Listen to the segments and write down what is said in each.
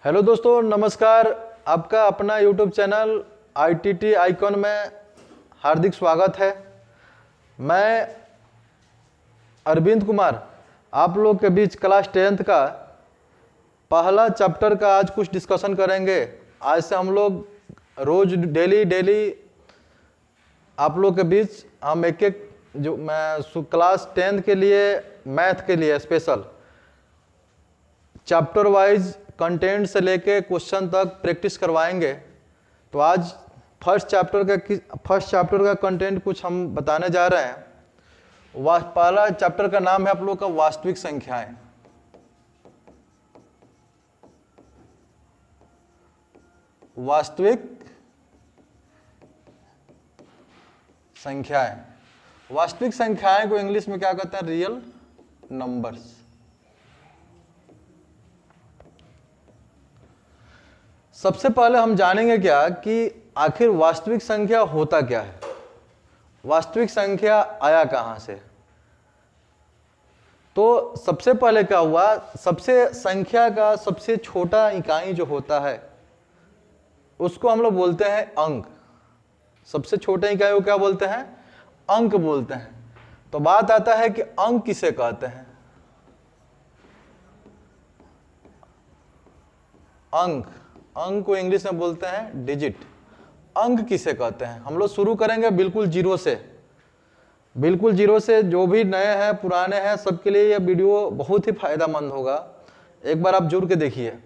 Hello दोस्तों, नमस्कार। आपका अपना यूट्यूब चैनल ITT आइकॉन में हार्दिक स्वागत है। मैं अरविंद कुमार आप लोग के बीच क्लास 10th का पहला चैप्टर का आज कुछ डिस्कशन करेंगे। आज से हम लोग रोज डेली आप लोग के बीच हम एक जो मैं क्लास 10th के लिए मैथ के लिए स्पेशल चैप्टर वाइज कंटेंट से लेके क्वेश्चन तक प्रैक्टिस करवाएंगे। तो आज फर्स्ट चैप्टर का कंटेंट कुछ हम बताने जा रहे हैं। पहला चैप्टर का नाम है आप लोग का वास्तविक संख्याएं। वास्तविक संख्याएं। वास्तविक संख्याएं को इंग्लिश में क्या कहते हैं? Real numbers. सबसे पहले हम जानेंगे क्या कि आखिर वास्तविक संख्या होता क्या है, वास्तविक संख्या आया कहां से। तो सबसे पहले क्या हुआ, संख्या का सबसे छोटा इकाई जो होता है उसको हम लोग बोलते हैं अंक। सबसे छोटे इकाई को क्या बोलते हैं? अंक बोलते हैं। तो बात आता है कि अंक किसे कहते हैं? अंक को इंग्लिश में बोलते हैं डिजिट। अंक किसे कहते हैं? हम लोग शुरू करेंगे बिल्कुल जीरो से। जो भी नए हैं पुराने हैं सबके लिए यह वीडियो बहुत ही फायदेमंद होगा। एक बार आप जुड़ के देखिए।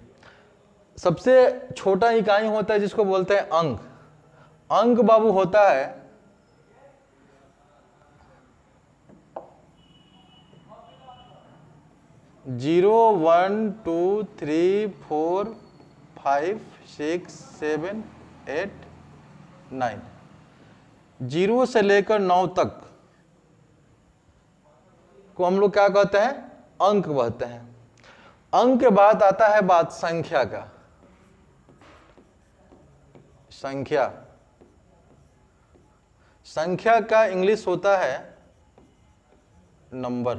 सबसे छोटा इकाई होता है जिसको बोलते हैं अंक। अंक बाबू होता है 0 1 2 3 4 5 6 7 8 9। 0 से लेकर 9 तक को हम लोग क्या कहते हैं? अंक कहते हैं। अंक के बाद आता है बात संख्या का। संख्या का इंग्लिश होता है नंबर।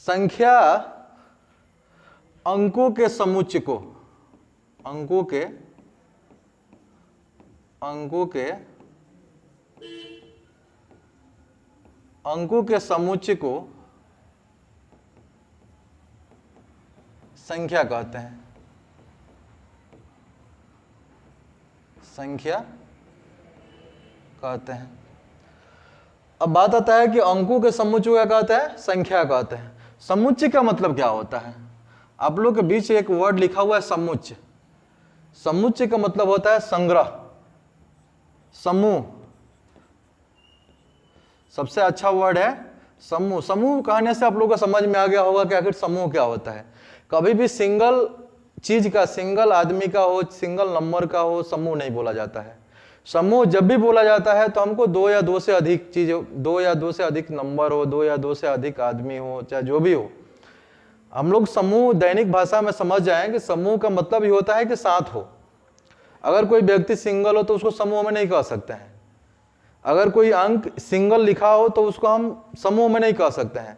संख्या अंकों के समुच्चय को संख्या कहते हैं। अब बात आता है कि अंकों के समुच्चय को क्या कहते हैं? संख्या कहते हैं। समुच्चय का मतलब क्या होता है? आप लोग के बीच एक वर्ड लिखा हुआ है समुच्चय। समुच्चय का मतलब होता है संग्रह, समूह। सबसे अच्छा वर्ड है समूह। समूह कहने से आप लोगों को समझ में आ गया होगा कि आखिर समूह क्या होता है। कभी भी सिंगल चीज का, सिंगल आदमी का हो, सिंगल नंबर का हो, समूह नहीं बोला जाता है। समूह जब भी बोला जाता है तो हमको 2 या 2 से अधिक चीज, 2 या 2 से अधिक नंबर हो, 2 या 2 से अधिक आदमी हो, चाहे जो भी हो, हम लोग समूह दैनिक भाषा में समझ जाएं कि समूह का मतलब ये होता है कि साथ हो। अगर कोई व्यक्ति सिंगल हो तो उसको समूह में नहीं कह सकते हैं। अगर कोई अंक सिंगल लिखा हो तो उसको हम समूह में नहीं कह सकते हैं।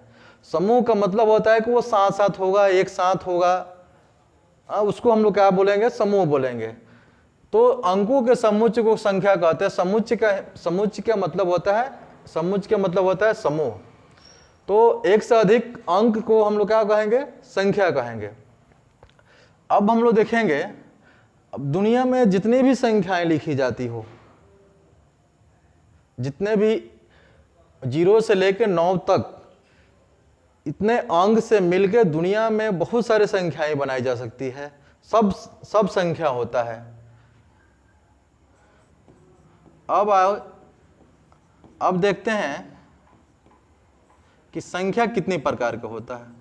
समूह का मतलब होता है कि वो साथ साथ होगा, एक साथ होगा, उसको हम लोग क्या बोलेंगे? समूह बोलेंगे। तो अंकों के समुच्चय को संख्या कहते हैं। समुच्चय का मतलब होता है समूह। तो एक से अधिक अंक को हम लोग क्या कहेंगे? संख्या कहेंगे। अब हम लोग देखेंगे, अब दुनिया में जितनी भी संख्याएं लिखी जाती हो, जितने भी 0 से लेकर 9 तक, इतने अंक से मिलकर दुनिया में बहुत सारे संख्याएं बनाई जा सकती है। सब संख्या होता है। अब देखते हैं कि संख्या कितनी प्रकार का होता है।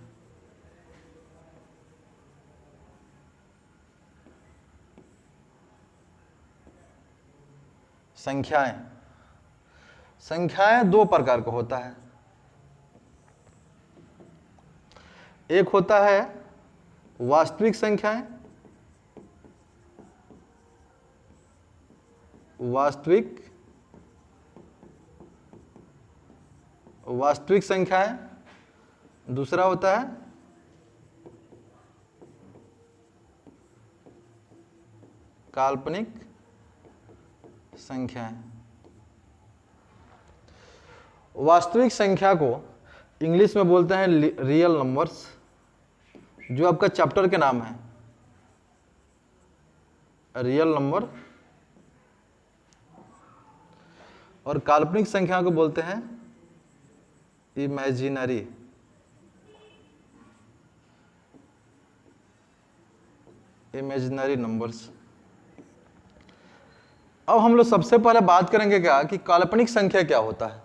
संख्याएं 2 प्रकार का होता है। एक होता है वास्तविक संख्याएं, वास्तविक संख्याएं। दूसरा होता है काल्पनिक संख्याएं। वास्तविक संख्या को इंग्लिश में बोलते हैं रियल नंबर्स, जो आपका चैप्टर के नाम है, रियल नंबर। और काल्पनिक संख्या को बोलते हैं इमेजिनरी नंबर्स। अब हम लोग सबसे पहले बात करेंगे क्या कि काल्पनिक संख्या क्या होता है।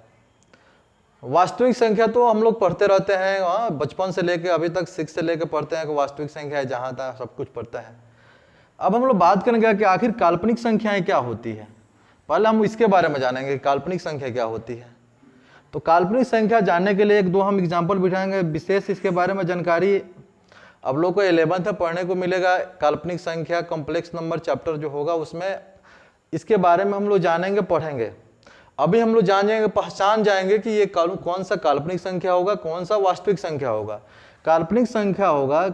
वास्तविक संख्या तो हम लोग पढ़ते रहते हैं, हाँ, बचपन से लेके अभी तक 6 से लेके पढ़ते हैं कि वास्तविक संख्या है, जहाँ तक सब कुछ पढ़ता है। अब हम लोग बात करेंगे कि आखिर काल्पनिक संख्याएं क्या होती है। पहले हम इसके बारे में जानेंगे काल्पनिक संख्या क्या होती है। तो काल्पनिक संख्या जानने के लिए एक दो हम एग्जाम्पल बिठाएंगे, विशेष इसके बारे में जानकारी अब लोग को 11th में पढ़ने को मिलेगा। काल्पनिक संख्या कॉम्प्लेक्स नंबर चैप्टर जो होगा उसमें इसके बारे में हम लोग जानेंगे, पढ़ेंगे। अभी हम लोग जान जाएंगे, पहचान जाएंगे कि ये कौन सा काल्पनिक संख्या होगा, कौन सा वास्तविक संख्या होगा। काल्पनिक संख्या होगा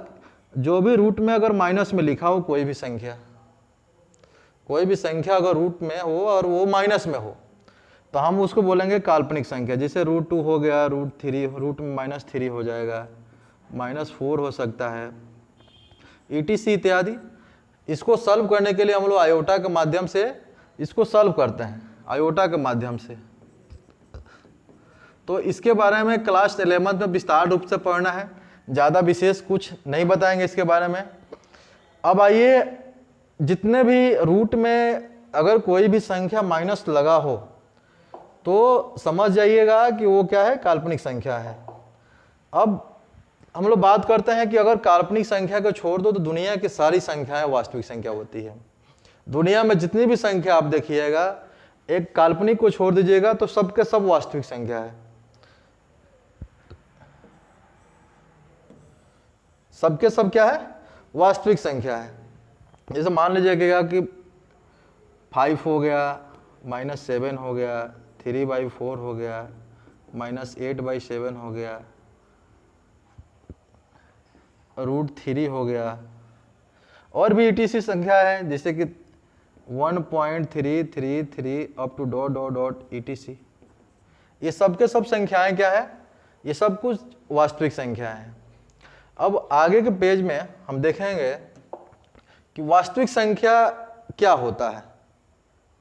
जो भी रूट में अगर माइनस में लिखा हो, कोई भी संख्या अगर रूट में हो और वो माइनस में हो तो हम उसको बोलेंगे काल्पनिक संख्या। जैसे √2 हो गया, √3, रूट में -3 हो जाएगा, -4 हो सकता है, ETC इत्यादि। इसको सॉल्व करने के लिए हम लोग आयोटा के माध्यम से इसको सॉल्व करते हैं, आयोटा के माध्यम से। तो इसके बारे में क्लास 11th में विस्तार रूप से पढ़ना है, ज़्यादा विशेष कुछ नहीं बताएंगे इसके बारे में। अब आइए, जितने भी रूट में अगर कोई भी संख्या माइनस लगा हो तो समझ जाइएगा कि वो क्या है, काल्पनिक संख्या है। अब हम लोग बात करते हैं कि अगर काल्पनिक संख्या को छोड़ दो तो दुनिया की सारी संख्याएं वास्तविक संख्या होती है। दुनिया में जितनी भी संख्या आप देखिएगा, एक काल्पनिक को छोड़ दीजिएगा तो सबके सब वास्तविक संख्या है। सबके सब क्या है, वास्तविक संख्या है। जैसे मान लीजिएगा कि 5 हो गया, -7 हो गया, 3/4 हो गया, -8/7 हो गया, √3 हो गया, और भी ETC संख्या है जैसे कि 1.333 अप टू ... ETC। ये सब के सब संख्याएं क्या है, ये सब कुछ वास्तविक संख्या है। अब आगे के पेज में हम देखेंगे कि वास्तविक संख्या क्या होता है,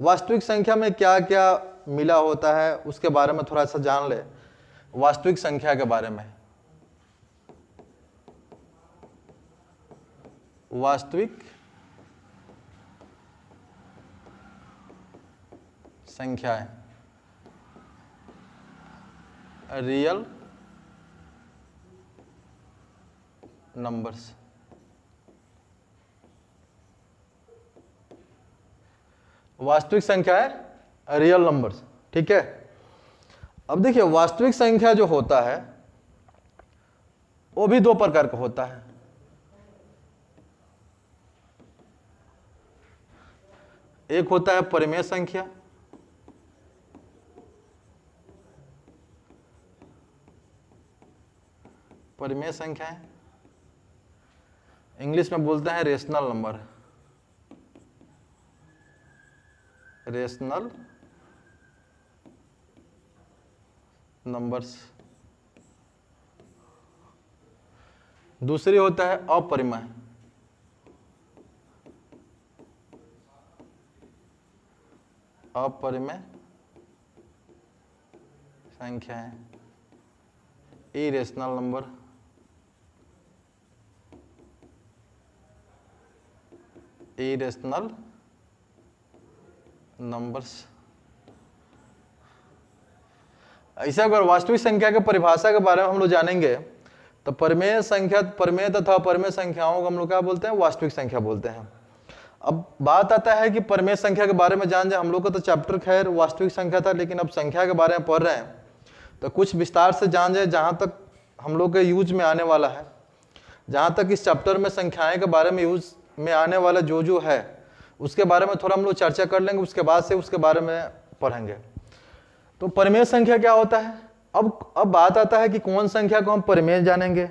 वास्तविक संख्या में क्या क्या मिला होता है, उसके बारे में थोड़ा सा जान ले। वास्तविक संख्या के बारे में, वास्तविक संख्याएं, रियल नंबर्स। वास्तविक संख्या है रियल नंबर्स, ठीक है। अब देखिए, वास्तविक संख्या जो होता है वो भी 2 प्रकार का होता है। एक होता है परिमेय संख्या, परिमेय संख्याएं, इंग्लिश में बोलते हैं रेशनल नंबर, रेशनल नंबर्स। दूसरी होता है अपरिमेय, अपरिमेय संख्याएं, इरेशनल नंबर, इरेशनल नंबर्स। ऐसा अगर वास्तविक संख्या के परिभाषा के बारे में हम लोग जानेंगे तो परिमेय संख्या, परिमेय तथा अपरिमेय संख्याओं को हम लोग क्या बोलते हैं, वास्तविक संख्या बोलते हैं। अब बात आता है कि परिमेय संख्या के बारे में जान जाए। हम लोग का तो चैप्टर खैर वास्तविक संख्या था, लेकिन अब संख्या के बारे में पढ़ रहे हैं तो कुछ विस्तार से जान जाए, जहाँ तक हम लोग के यूज में आने वाला है, जहाँ तक इस चैप्टर में संख्याएं के बारे में यूज में आने वाला जो है उसके बारे में थोड़ा हम लोग चर्चा कर लेंगे, उसके बाद से उसके बारे में पढ़ेंगे। तो परिमेय संख्या क्या होता है। अब बात आता है कि कौन संख्या को हम परिमेय जानेंगे,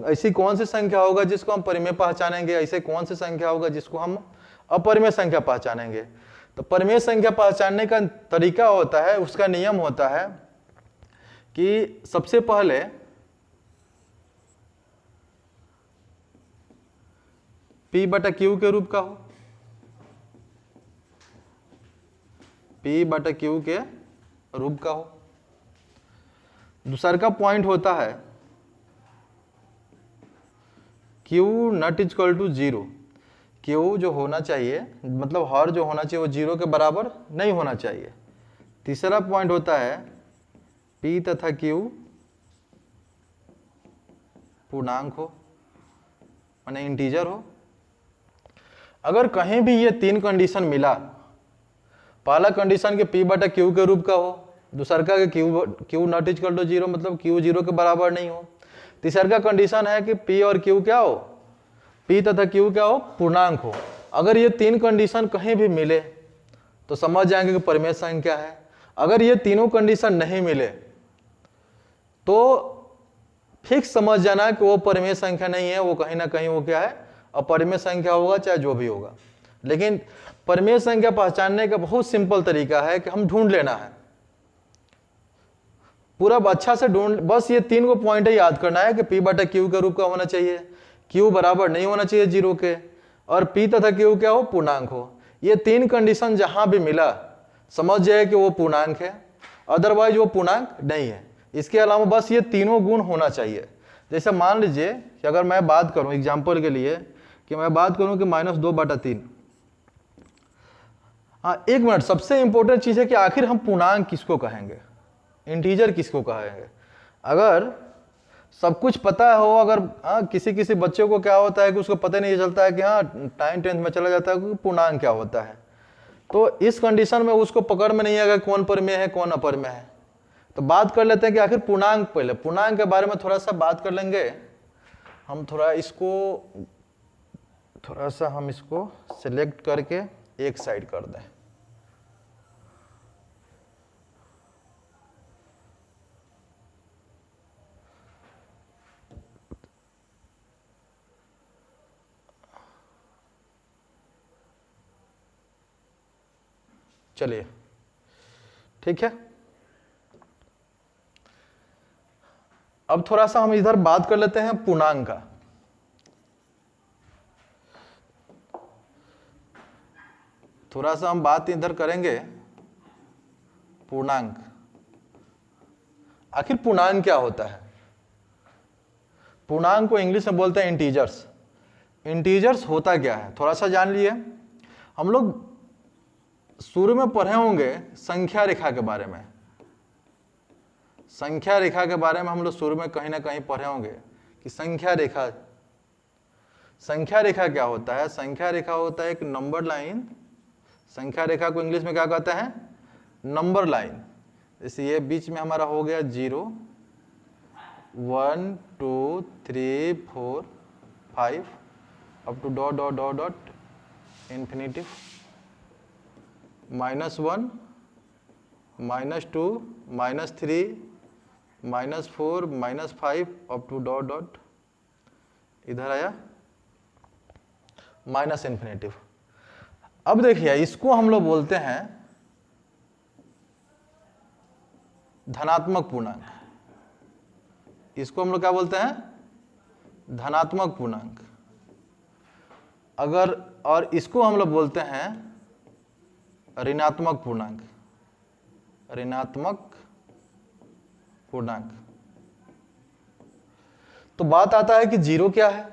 ऐसी कौन सी संख्या होगा जिसको हम परिमेय पहचानेंगे, ऐसे कौन सी संख्या होगा जिसको हम अपरिमेय संख्या पहचानेंगे। तो परिमेय संख्या पहचानने का तरीका होता है, उसका नियम होता है कि सबसे पहले P बटा Q के रूप का हो, P बटा Q के रूप का हो। दूसरा का पॉइंट होता है Q not equal to 0। Q जो होना चाहिए, मतलब हर जो होना चाहिए वो 0 के बराबर नहीं होना चाहिए। तीसरा पॉइंट होता है P तथा Q पूर्णांक हो, माने इंटीजर हो। अगर कहीं भी ये तीन कंडीशन मिला, पहला कंडीशन के P बटा Q के रूप का हो, दूसरा का Q नॉट इक्वल टू 0 मतलब Q 0 के बराबर नहीं हो, तीसरा का कंडीशन है कि P और Q क्या हो, P तथा Q क्या हो, पूर्णांक हो। अगर ये तीन कंडीशन कहीं भी मिले तो समझ जाएंगे कि परिमेय संख्या है। अगर ये तीनों कंडीशन नहीं मिले तो फिक्स समझ जाना कि वो परिमेय संख्या नहीं है, वो कहीं ना कहीं वो क्या है, अपरिमेय संख्या होगा, चाहे जो भी होगा। लेकिन परिमेय संख्या पहचानने का बहुत सिंपल तरीका है कि हम ढूंढ लेना है, पूरा अच्छा से ढूंढ, बस ये तीन को पॉइंट याद करना है कि P बटा Q के रूप का होना चाहिए, Q बराबर नहीं होना चाहिए 0 के, और P तथा Q क्या हो, पूर्णांक हो। ये तीन कंडीशन जहां भी मिला समझ जाए कि वो पूर्णांक है, अदरवाइज वो पूर्णांक नहीं है। इसके अलावा बस ये तीनों गुण होना चाहिए। जैसे मान लीजिए कि अगर मैं बात करूं एग्जाम्पल के लिए, कि मैं बात करूं कि -2 बटा 3। हाँ, एक मिनट, सबसे इंपॉर्टेंट चीज है कि आखिर हम पूर्णांक किसको कहेंगे, इंटीजर किसको कहेंगे। अगर सब कुछ पता हो, अगर किसी किसी बच्चे को क्या होता है कि उसको पता नहीं चलता है कि हाँ 9th-10th में चला जाता है कि पूर्णांक क्या होता है, तो इस कंडीशन में उसको पकड़ में नहीं आएगा कौन परिमेय है कौन अपरिमेय है। तो बात कर लेते हैं कि आखिर पूर्णांक, पहले पूर्णांक के बारे में थोड़ा सा बात कर लेंगे हम। थोड़ा सा हम इसको सिलेक्ट करके एक साइड कर दें। चलिए ठीक है, अब थोड़ा सा हम इधर बात कर लेते हैं पूर्णांक का। थोड़ा सा हम बात इधर करेंगे पूर्णांक। आखिर पूर्णांक क्या होता है? पूर्णांक को इंग्लिश में बोलते हैं इंटीजर्स। इंटीजर्स होता क्या है थोड़ा सा जान लिए। हम लोग शुरू में पढ़े होंगे संख्या रेखा के बारे में। संख्या रेखा के बारे में हम लोग शुरू में कहीं ना कहीं पढ़े होंगे कि संख्या रेखा क्या होता है। संख्या रेखा होता है एक नंबर लाइन। संख्या रेखा को इंग्लिश में क्या कहते हैं? Number line. जैसे ये बीच में हमारा हो गया 0 1 2 3 4 5 up to dot dot dot dot infinitive, -1 -2 -3 -4 -5 up to dot dot इधर आया माइनस इन्फिनिटिव। अब देखिए इसको हम लोग बोलते हैं धनात्मक पूर्णांक। इसको हम लोग क्या बोलते हैं? धनात्मक पूर्णांक। अगर और इसको हम लोग बोलते हैं ऋणात्मक पूर्णांक। ऋणात्मक पूर्णांक। तो बात आता है कि 0 क्या है?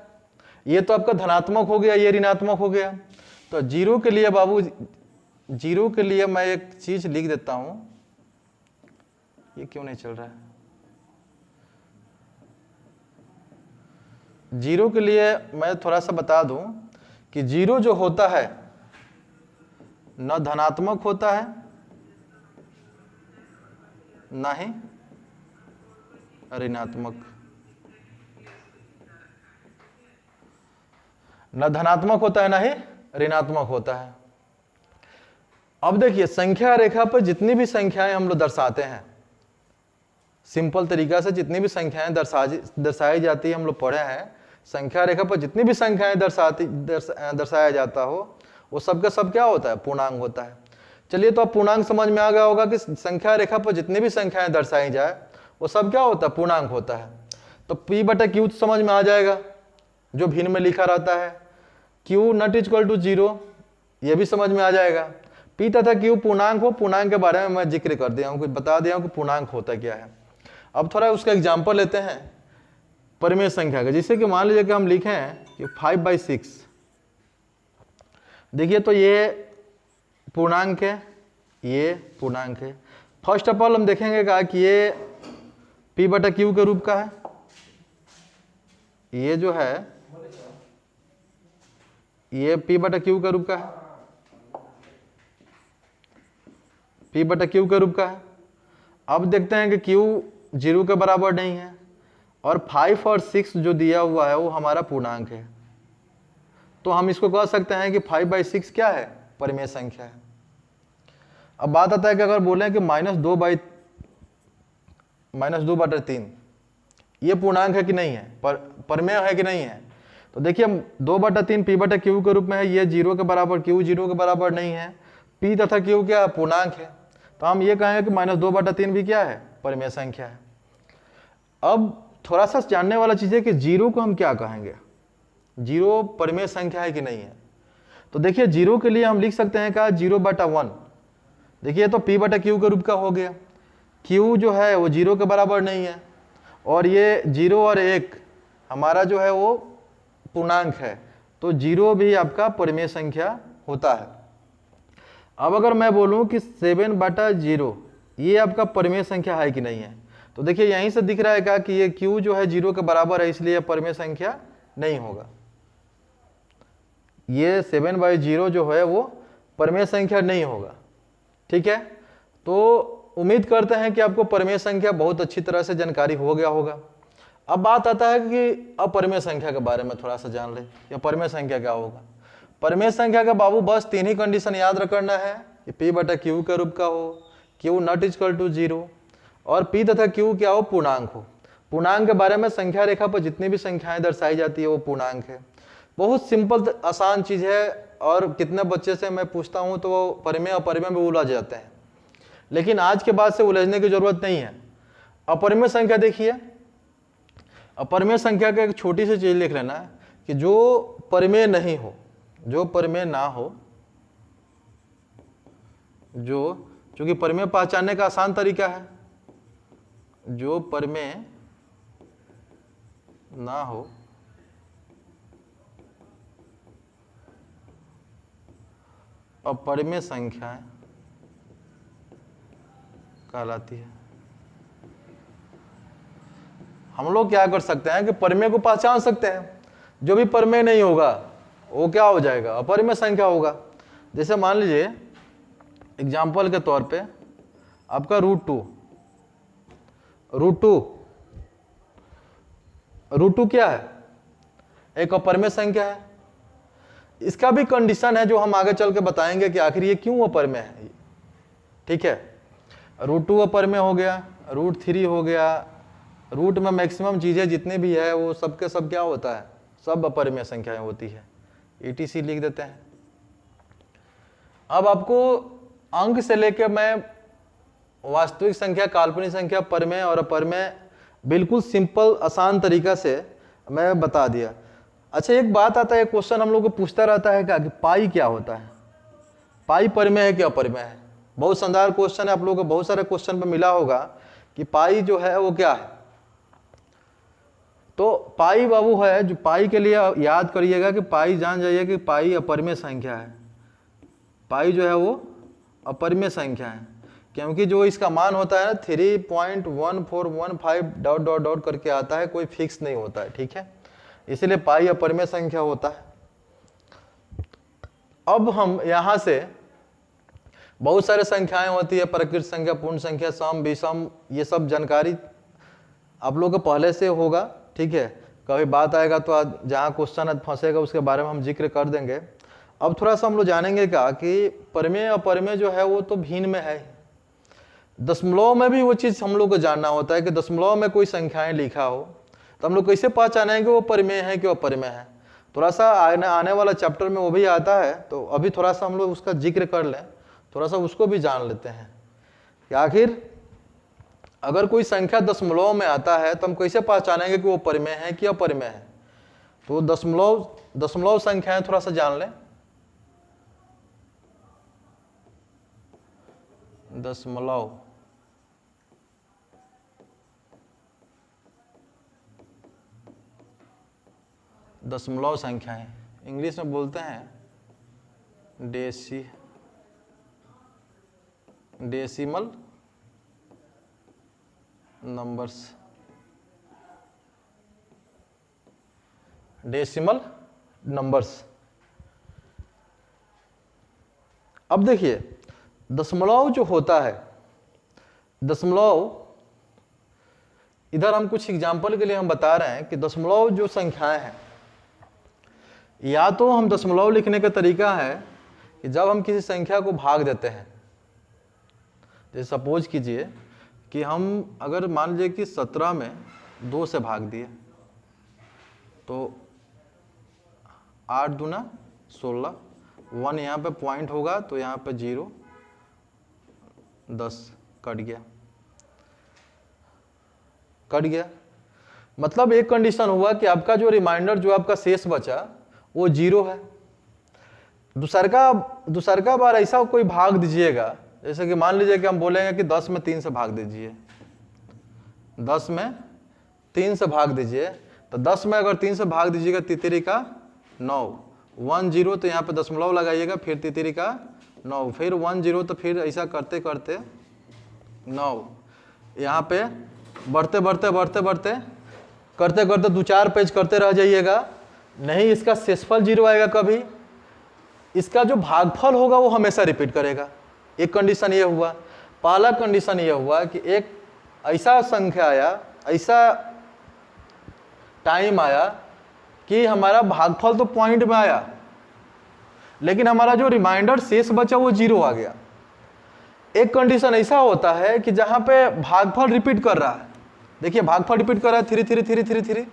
ये तो आपका धनात्मक हो गया, ये ऋणात्मक हो गया। तो 0 के लिए बाबू, 0 के लिए मैं एक चीज लिख देता हूं। ये क्यों नहीं चल रहा है? 0 के लिए मैं थोड़ा सा बता दूं कि 0 जो होता है न धनात्मक होता है न ही ऋणात्मक। न धनात्मक होता है ना ही ऋणात्मक होता है। अब देखिए संख्या रेखा पर जितनी भी संख्याएं हम लोग दर्शाते हैं, सिंपल तरीका से जितनी भी संख्याएं दर्शाई जाती है, हम लोग पढ़े हैं संख्या रेखा पर जितनी भी संख्याएं दर्शाया जाता हो वो सब का सब क्या होता है, पूर्णांक होता है। चलिए, तो अब पूर्णांक समझ में आ गया होगा कि संख्या रेखा पर जितनी भी संख्याएं दर्शाई जाए वो सब क्या होता है, पूर्णांक होता है। तो P/Q समझ में आ जाएगा, जो भिन्न में लिखा रहता है। Q नॉट इक्वल टू 0, ये भी समझ में आ जाएगा। P तथा Q पूर्णांक हो, पूर्णांक के बारे में मैं जिक्र कर दिया हूँ, कुछ बता दिया हूँ कि पूर्णांक होता क्या है। अब थोड़ा उसका एग्जाम्पल लेते हैं परिमेय संख्या का। जैसे कि मान लीजिए कि हम लिखें कि 5/6, देखिए तो ये पूर्णांक है, ये पूर्णांक है। फर्स्ट ऑफ ऑल हम देखेंगे क्या कि ये P/Q के रूप का है, ये जो है ये P/Q के रूप का है, P/Q के रूप का है। अब देखते हैं कि Q 0 के बराबर नहीं है और 5 और 6 जो दिया हुआ है वो हमारा पूर्णांक है। तो हम इसको कह सकते हैं कि 5/6 क्या है, परिमेय संख्या है। अब बात आता है कि अगर बोलें कि -2/3 ये पूर्णांक है कि नहीं है, परिमेय है कि नहीं है, तो देखिए 2/3 P/Q के रूप में है, ये 0 के बराबर, Q 0 के बराबर नहीं है, P तथा Q क्या पूर्णांक है, तो हम ये कहेंगे कि -2/3 भी क्या है, परिमेय संख्या है। अब थोड़ा सा जानने वाला चीज है कि 0 को हम क्या कहेंगे, 0 परिमेय संख्या है कि नहीं है। तो देखिए 0 के लिए हम लिख सकते हैं क्या, 0/1। देखिए तो P/Q के रूप का हो गया, Q जो है वो 0 के बराबर नहीं है और ये 0 और 1 हमारा जो है वो पूर्णांक है, तो 0 भी आपका परिमेय संख्या होता है। अब अगर मैं बोलूं कि 7/0 ये आपका परिमेय संख्या है कि नहीं है, तो देखिए यहीं से दिख रहा है क्या कि ये Q जो है 0 के बराबर है, इसलिए परिमेय संख्या नहीं होगा। ये 7/0 जो है वो परिमेय संख्या नहीं होगा, ठीक है। तो उम्मीद करते हैं कि आपको परिमेय संख्या बहुत अच्छी तरह से जानकारी हो गया होगा। अब बात आता है कि अपरिमेय संख्या के बारे में थोड़ा सा जान ले, या परिमेय संख्या क्या होगा। परिमेय संख्या का बाबू बस 3 ही कंडीशन याद रखना है कि P/Q के रूप का हो, Q नॉट इक्वल टू 0 और P तथा Q क्या हो, पूर्णांक हो। पूर्णांक के बारे में संख्या रेखा पर जितनी भी संख्याएं दर्शाई जाती है वो पूर्णांक है। बहुत सिंपल आसान चीज है, और कितने बच्चे से मैं पूछता हूँ तो वो परिमेय अपरिमेय में उलझ जाते हैं, लेकिन आज के बाद से उलझने की जरूरत नहीं है। अपरिमेय संख्या देखिए, अपरिमेय संख्या का एक छोटी सी चीज लिख लेना है कि जो परिमेय नहीं हो, जो परिमेय ना हो, जो चूंकि परिमेय पहचानने का आसान तरीका है, जो परिमेय ना हो अपरिमेय संख्याएं कहलाती है। हम लोग क्या कर सकते हैं कि परिमेय को पहचान सकते हैं, जो भी परिमेय नहीं होगा वो क्या हो जाएगा, अपरिमेय संख्या होगा। जैसे मान लीजिए एग्जाम्पल के तौर पे आपका रूट टू क्या है, एक अपरिमेय संख्या है। इसका भी कंडीशन है जो हम आगे चल के बताएंगे कि आखिर ये क्यों अपरिमेय है, ठीक है। √2 अपरिमेय हो गया, √3 हो गया, रूट में मैक्सिमम चीजें जितने भी है वो सब के सब क्या होता है, सब अपरिमेय संख्याएं होती है, ETC लिख देते हैं। अब आपको अंक से लेकर मैं वास्तविक संख्या, काल्पनिक संख्या, परिमेय और अपरिमेय बिल्कुल सिंपल आसान तरीका से मैं बता दिया। अच्छा, एक बात आता है, क्वेश्चन हम लोग को पूछता रहता है कि पाई क्या होता है, पाई परिमेय है कि अपरिमेय है। बहुत शानदार क्वेश्चन है, आप लोगों को बहुत सारे क्वेश्चन पे मिला होगा कि पाई जो है वो क्या है। तो पाई बाबू है, जो पाई के लिए याद करिएगा कि पाई जान जाइए कि पाई अपरिमेय संख्या है। पाई जो है वो अपरिमेय संख्या है, क्योंकि जो इसका मान होता है 3.1415 डॉट डॉट डॉट करके आता है, कोई फिक्स नहीं होता है, ठीक है। इसीलिए पाई अपरिमेय संख्या होता है। अब हम यहां से बहुत सारे संख्याएं होती है, प्रकृत संख्या, पूर्ण संख्या, सम विषम, ये सब जानकारी आप लोगों को पहले से होगा, ठीक है। कभी बात आएगा तो जहाँ क्वेश्चन फंसेगा उसके बारे में हम जिक्र कर देंगे। अब थोड़ा सा हम लोग जानेंगे क्या कि परिमेय अपरिमेय जो है वो तो भिन्न में है। दशमलव में भी वो चीज़ हम लोग को जानना होता है कि दशमलव में कोई संख्याएं लिखा हो तो हम लोग कैसे पहचानेंगे वो परिमेय है कि अपरिमेय है। थोड़ा सा आने वाला चैप्टर में वो भी आता है, तो अभी थोड़ा सा हम लोग उसका जिक्र कर लें, थोड़ा सा उसको भी जान लेते हैं कि आखिर अगर कोई संख्या दशमलव में आता है तो हम कैसे पहचानेंगे कि वो परिमेय है कि अपरिमेय है। तो दशमलव संख्याएं थोड़ा सा जान लें। दशमलव संख्याएं इंग्लिश में बोलते हैं डेसिमल नंबर्स। Decimal numbers. अब देखिए दशमलव जो होता है, दशमलव, इधर हम कुछ एग्जाम्पल के लिए हम बता रहे हैं कि दशमलव जो संख्याएं हैं, या तो हम दशमलव लिखने का तरीका है कि जब हम किसी संख्या को भाग देते हैं, जैसे सपोज कीजिए कि हम अगर मान लीजिए कि 17 में 2 से भाग दिए तो 8 दूना 16, 1 यहाँ पे पॉइंट होगा तो यहाँ पे 0, 10 कट गया। मतलब एक कंडीशन हुआ कि आपका जो रिमाइंडर, जो आपका शेष बचा वो 0 है। दूसरका बार ऐसा कोई भाग दीजिएगा, जैसे कि मान लीजिए कि हम बोलेंगे कि 10 में 3 से भाग दीजिए, 10 में 3 से भाग दीजिए, तो 10 में अगर 3 से भाग दीजिएगा, तितरी का 9, 1 0, तो यहाँ पे दशमलव लगाइएगा, फिर तितरी का 9, फिर 1 0, तो फिर ऐसा करते करते 9, यहाँ पे बढ़ते करते 2-4 पेज करते रह जाइएगा, नहीं इसका शेषफल 0 आएगा कभी, इसका जो भागफल होगा वो हमेशा रिपीट करेगा। एक कंडीशन ये हुआ। पहला कंडीशन ये हुआ कि एक ऐसा संख्या आया, ऐसा टाइम आया कि हमारा भागफल तो पॉइंट में आया, लेकिन हमारा जो रिमाइंडर शेष बचा वो 0 आ गया। एक कंडीशन ऐसा होता है कि जहां पे भागफल रिपीट कर रहा है, देखिए भागफल रिपीट कर रहा है 3,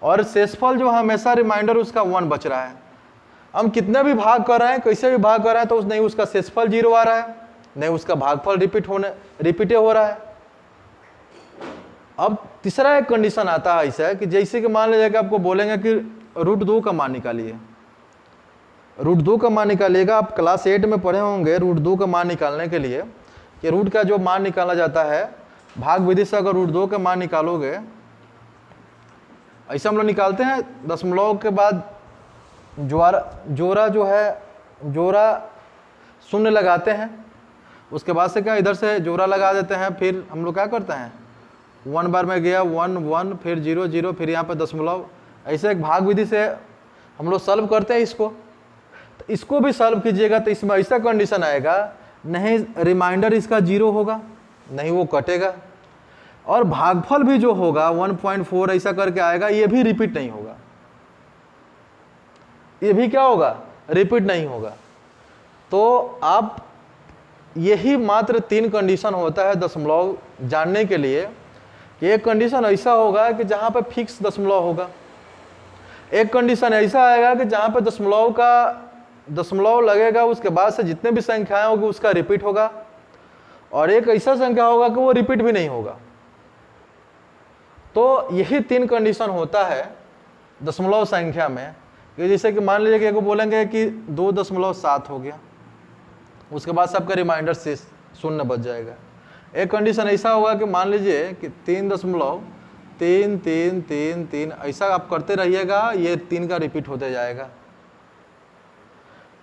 और शेषफल जो हमेशा रिमाइंडर उसका 1 बच रहा है। हम कितने भी भाग कर रहे हैं, कैसे भी भाग कर रहे हैं, तो नहीं उसका शेषफल 0 आ रहा है, नहीं उसका भागफल रिपीटे हो रहा है। अब तीसरा एक कंडीशन आता है ऐसा कि जैसे कि मान लीजिए कि आपको बोलेंगे कि √2 का मान निकालिए, √2 का मान निकालिएगा। आप क्लास 8 में पढ़े होंगे √2 का मान निकालने के लिए कि रूट का जो मान निकाला जाता है भाग विधि से, अगर √2 का मान निकालोगे, ऐसे हम लोग निकालते हैं, दशमलव के बाद जोरा जो है, जोरा शून्य लगाते हैं, उसके बाद से क्या इधर से जोरा लगा देते हैं, फिर हम लोग क्या करते हैं 1 बार में गया 1 1, फिर 0 0, फिर यहाँ पे दशमलव, ऐसे एक भाग विधि से हम लोग सॉल्व करते हैं इसको। तो इसको भी सॉल्व कीजिएगा तो इसमें ऐसा कंडीशन आएगा, नहीं रिमाइंडर इसका 0 होगा, नहीं वो कटेगा, और भागफल भी जो होगा 1.4 ऐसा करके आएगा, ये भी रिपीट नहीं होगा, ये भी क्या होगा, रिपीट नहीं होगा। तो आप यही मात्र 3 कंडीशन होता है दशमलव जानने के लिए कि एक कंडीशन ऐसा होगा कि जहां पे फिक्स दशमलव होगा, एक कंडीशन ऐसा आएगा कि जहां पे दशमलव लगेगा, उसके बाद से जितने भी संख्याएं होगी उसका रिपीट होगा, और एक ऐसा संख्या होगा कि वो रिपीट भी नहीं होगा। तो यही 3 कंडीशन होता है दशमलव संख्या में, कि जैसे कि मान लीजिए कि बोलेंगे कि 2.7 हो गया, उसके बाद से आपका रिमाइंडर से 0 बच जाएगा। एक कंडीशन ऐसा होगा कि मान लीजिए कि 3.33333, ऐसा आप करते रहिएगा, ये 3 का रिपीट होते जाएगा।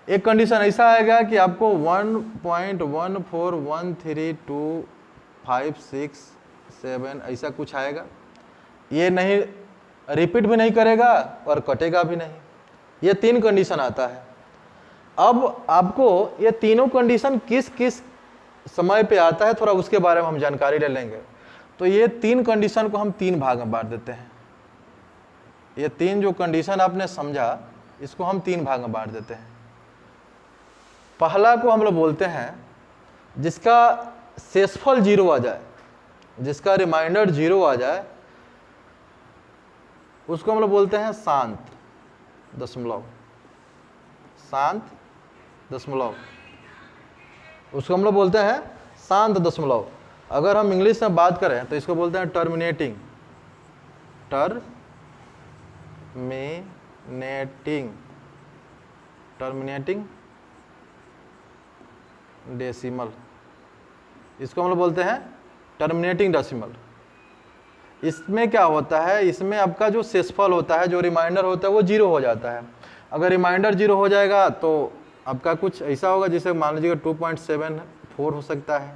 एक कंडीशन ऐसा आएगा कि आपको 1.1413256 ऐसा कुछ आएगा, ये नहीं रिपीट भी नहीं करेगा और कटेगा भी नहीं। ये 3 कंडीशन आता है। अब आपको ये तीनों कंडीशन किस किस समय पे आता है, थोड़ा उसके बारे में हम जानकारी ले लेंगे। तो ये 3 कंडीशन को हम 3 भाग में बांट देते हैं। ये 3 जो कंडीशन आपने समझा, इसको हम 3 भाग में बांट देते हैं। पहला को हम लोग बोलते हैं जिसका शेषफल 0 आ जाए, जिसका रिमाइंडर 0 आ जाए, उसको हम लोग बोलते हैं शांत। दशमलव, शांत दशमलव, उसको हम लोग बोलते हैं शांत दशमलव। अगर हम इंग्लिश में बात करें तो इसको बोलते हैं टर्मिनेटिंग, टर्मिनेटिंग डेसिमल, इसको हम लोग बोलते हैं टर्मिनेटिंग डेसिमल। इसमें क्या होता है, इसमें आपका जो शेषफल होता है, जो रिमाइंडर होता है वो जीरो हो जाता है। अगर रिमाइंडर जीरो हो जाएगा तो आपका कुछ ऐसा होगा, जैसे मान लीजिएगा 2.74 हो सकता है,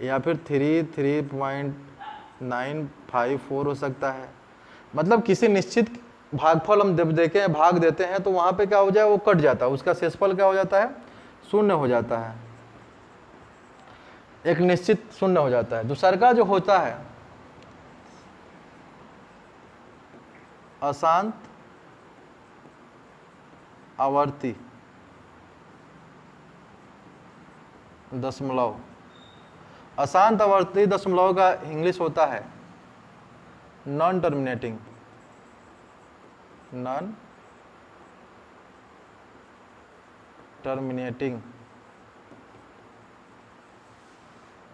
या फिर 3.954 हो सकता है। मतलब किसी निश्चित भागफल हम जब देखें भाग देते हैं तो वहाँ पे क्या हो जाए, वो कट जाता है, उसका शेषफल क्या हो जाता है, शून्य हो जाता है, एक निश्चित शून्य हो जाता है। दूसरा का जो होता है अशांत आवर्ती दशमलव, अशांत आवर्ती दशमलव का इंग्लिश होता है non terminating, non terminating,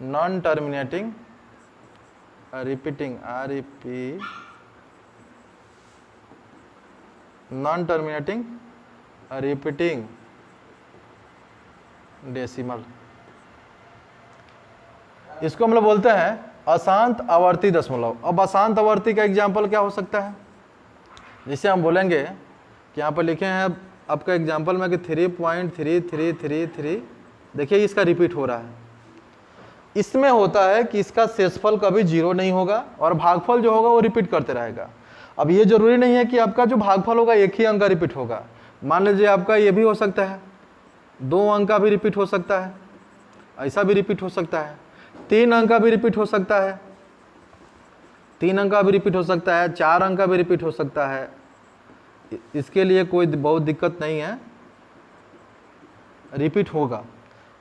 non terminating repeating, REP, non terminating repeating decimal. इसको हम लोग बोलते हैं अशांत आवर्ती दशमलव। अब अशांत आवर्ती का एग्जाम्पल क्या हो सकता है, जिसे हम बोलेंगे कि यहाँ पर लिखे हैं आपका एग्जाम्पल में कि 3.3333, देखिए इसका रिपीट हो रहा है। इसमें होता है कि इसका शेषफल कभी जीरो नहीं होगा और भागफल जो होगा वो रिपीट करते रहेगा। अब ये जरूरी नहीं है कि आपका जो भागफल होगा एक ही अंक का रिपीट होगा। मान लीजिए आपका ये भी हो सकता है, 2 अंक का भी रिपीट हो सकता है, ऐसा भी रिपीट हो सकता है, 3 अंक का भी रिपीट हो सकता है, 3 अंक का भी रिपीट हो सकता है, 4 अंक का भी रिपीट हो सकता है। इसके लिए कोई बहुत दिक्कत नहीं है, रिपीट होगा।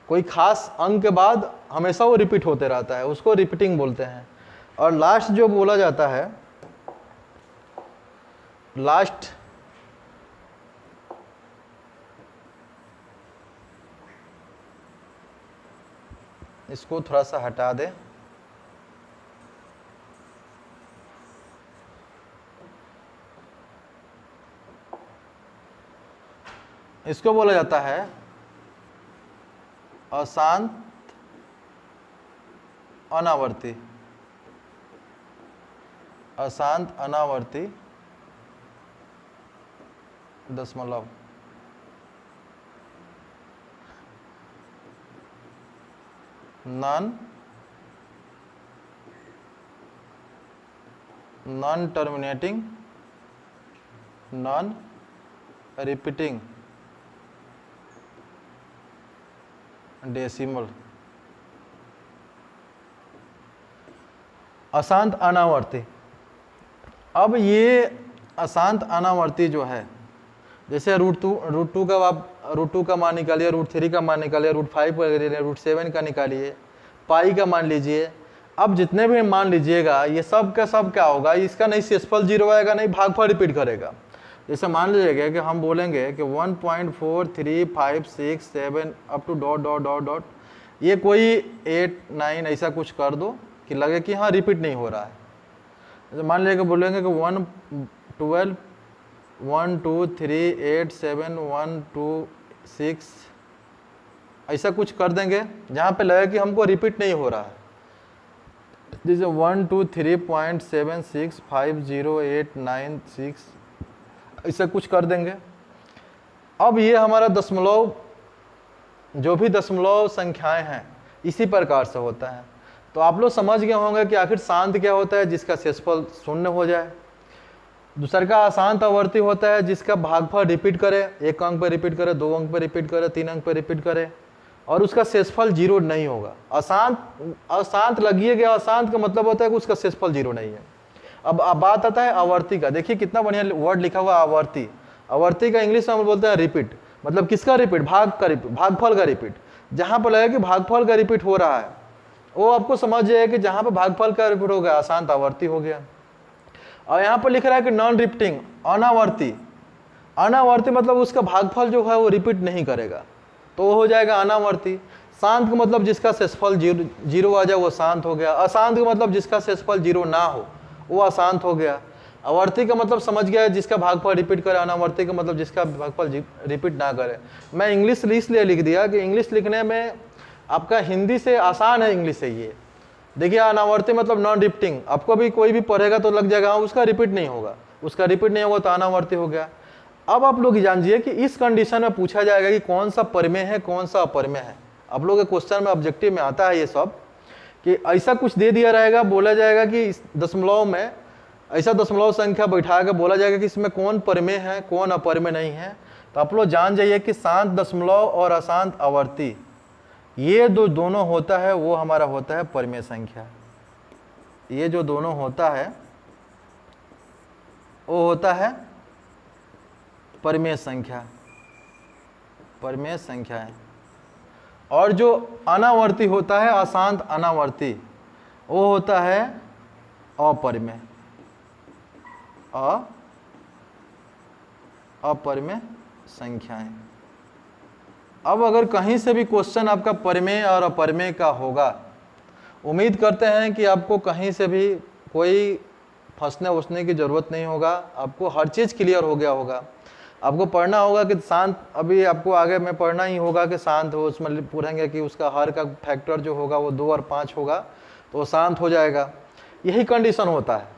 कोई खास अंक के बाद हमेशा वो रिपीट होते रहता है, उसको रिपीटिंग बोलते हैं। और लास्ट जो बोला जाता है, लास्ट इसको थोड़ा सा हटा दे, इसको बोला जाता है अशांत अनावर्ती, अशांत अनावर्ती दशमलव। Non terminating, non repeating decimal, अशांत अनावर्ती। अब ये अशांत अनावर्ती जो है, जैसे √2 का आप √2 का मान निकालिए, √3 का मान निकालिए, √5 का निकालिए, √7 का निकालिए, पाई का मान लीजिए। अब जितने भी मान लीजिएगा ये सब का सब क्या होगा, इसका नहीं शेषफल जीरो आएगा, नहीं भागफल रिपीट करेगा। जैसे मान लीजिएगा कि हम बोलेंगे कि 1.4357 up to dot dot dot dot, ये कोई 8 9 ऐसा कुछ कर दो कि लगे कि हाँ रिपीट नहीं हो रहा है। जैसे मान लीजिए कि बोलेंगे कि 1 12 1 2 3 8 7 1 2 6 ऐसा कुछ कर देंगे जहाँ पे लगे कि हमको रिपीट नहीं हो रहा है। जैसे 123.765089 ऐसा कुछ कर देंगे। अब ये हमारा दशमलव, जो भी दशमलव संख्याएं हैं इसी प्रकार से होता है। तो आप लोग समझ गए होंगे कि आखिर शांत क्या होता है, जिसका शेषफल शून्य हो जाए। दूसरा का अशांत आवर्ती होता है जिसका भागफल रिपीट करे, 1 अंक पर रिपीट करे, 2 अंक पर रिपीट करे, 3 अंक पर रिपीट करे और उसका शेषफल जीरो नहीं होगा। अशांत लगिए गया, अशांत का मतलब होता है कि उसका शेषफल जीरो नहीं है। अब बात आता है आवर्ती का। देखिए कितना बढ़िया वर्ड लिखा हुआ आवर्ती। आवर्ती का इंग्लिश में हम बोलते हैं रिपीट। मतलब किसका रिपीट, भागफल का रिपीट। जहां पर लगे कि भागफल का रिपीट हो रहा है वो आपको समझ जाए कि जहां पर भागफल का रिपीट हो गया अशांत आवर्ती हो गया। और यहाँ पर लिख रहा है कि नॉन रिपीटिंग अनावर्ती, अनावर्ती मतलब उसका भागफल जो है वो रिपीट नहीं करेगा, तो वो हो जाएगा अनावर्ती। शांत का मतलब जिसका शेषफल जीरो आ जाए वो शांत हो गया। अशांत का मतलब जिसका शेषफल जीरो ना हो वो अशांत हो गया। आवर्ती का मतलब समझ गया जिसका भागफल रिपीट करे। अनावर्ती का मतलब जिसका भागफल रिपीट ना करे। मैं इंग्लिश इसलिए लिख दिया कि इंग्लिश लिखने में आपका हिंदी से आसान है इंग्लिश से ये। देखिए अनावर्ती मतलब नॉन रिपीटिंग, आपको भी कोई भी पढ़ेगा तो लग जाएगा उसका रिपीट नहीं होगा, उसका रिपीट नहीं होगा तो अनावर्ती हो गया। अब आप लोग जानिए कि इस कंडीशन में पूछा जाएगा कि कौन सा परमेय है कौन सा अपरमेय है। आप लोग के क्वेश्चन में ऑब्जेक्टिव में आता है ये सब कि ऐसा कुछ दे दिया रहेगा, बोला जाएगा कि इस दशमलव में ऐसा दशमलव संख्या बैठा के बोला जाएगा कि इसमें कौन परमेय है कौन अपरमेय नहीं है। तो आप लोग जान जाइए कि शांत दशमलव और अशांत आवर्ती ये दोनों होता है वो हमारा होता है परमेय संख्या। ये जो दोनों होता है वो होता है परमेय संख्या, परमेय संख्या है। और जो अनावर्ती होता है अशांत अनावर्ती वो होता है अपरमेय, अपरमेय संख्याएं। अब अगर कहीं से भी क्वेश्चन आपका परमेय और अपरमेय का होगा, उम्मीद करते हैं कि आपको कहीं से भी कोई फंसने वसने की ज़रूरत नहीं होगा, आपको हर चीज़ क्लियर हो गया होगा। आपको पढ़ना होगा कि शांत, अभी आपको आगे में पढ़ना ही होगा कि शांत हो, उसमें पूछेंगे कि उसका हर का फैक्टर जो होगा वो 2 और 5 होगा तो वो शांत हो जाएगा। यही कंडीशन होता है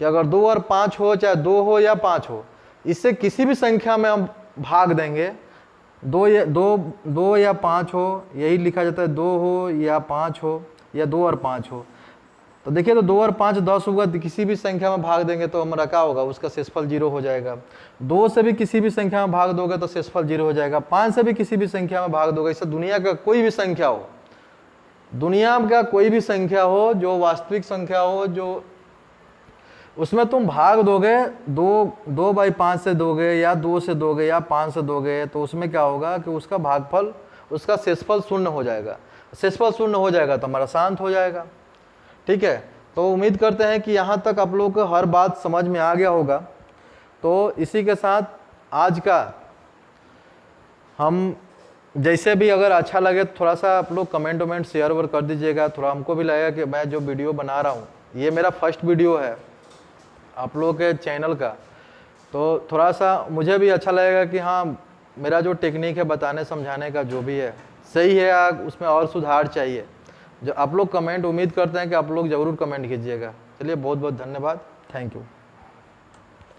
कि अगर 2 और 5 हो, चाहे 2 हो या 5 हो, इससे किसी भी संख्या में हम भाग देंगे, 2 या 5 हो, यही लिखा जाता है 2 हो या 5 हो या 2 और 5 हो। तो देखिए तो 2 और 5 10 होगा, तो किसी भी संख्या में भाग देंगे तो हमारा क्या होगा, उसका शेषफल 0 हो जाएगा। 2 से भी किसी भी संख्या में भाग दोगे तो शेषफल 0 हो जाएगा। 5 से भी किसी भी संख्या में भाग दोगे, इससे दुनिया का कोई भी संख्या हो, दुनिया का कोई भी संख्या हो जो वास्तविक संख्या हो, जो उसमें तुम भाग दोगे 2/5 से दोगे या 2 से दोगे या 5 से दोगे, तो उसमें क्या होगा कि उसका भागफल, उसका शेषफल 0 हो जाएगा। शेषफल 0 हो जाएगा तो हमारा शांत हो जाएगा। ठीक है, तो उम्मीद करते हैं कि यहाँ तक आप लोग को हर बात समझ में आ गया होगा। तो इसी के साथ आज का हम, जैसे भी अगर अच्छा लगे थोड़ा सा आप लोग कमेंट शेयर ओवर कर दीजिएगा। थोड़ा हमको भी लगेगा कि मैं जो वीडियो बना रहा हूँ ये मेरा फर्स्ट वीडियो है आप लोगों के चैनल का, तो थोड़ा सा मुझे भी अच्छा लगेगा कि हाँ मेरा जो टेक्निक है बताने समझाने का जो भी है सही है या उसमें और सुधार चाहिए। जो आप लोग कमेंट, उम्मीद करते हैं कि आप लोग ज़रूर कमेंट कीजिएगा। चलिए बहुत बहुत धन्यवाद, थैंक यू।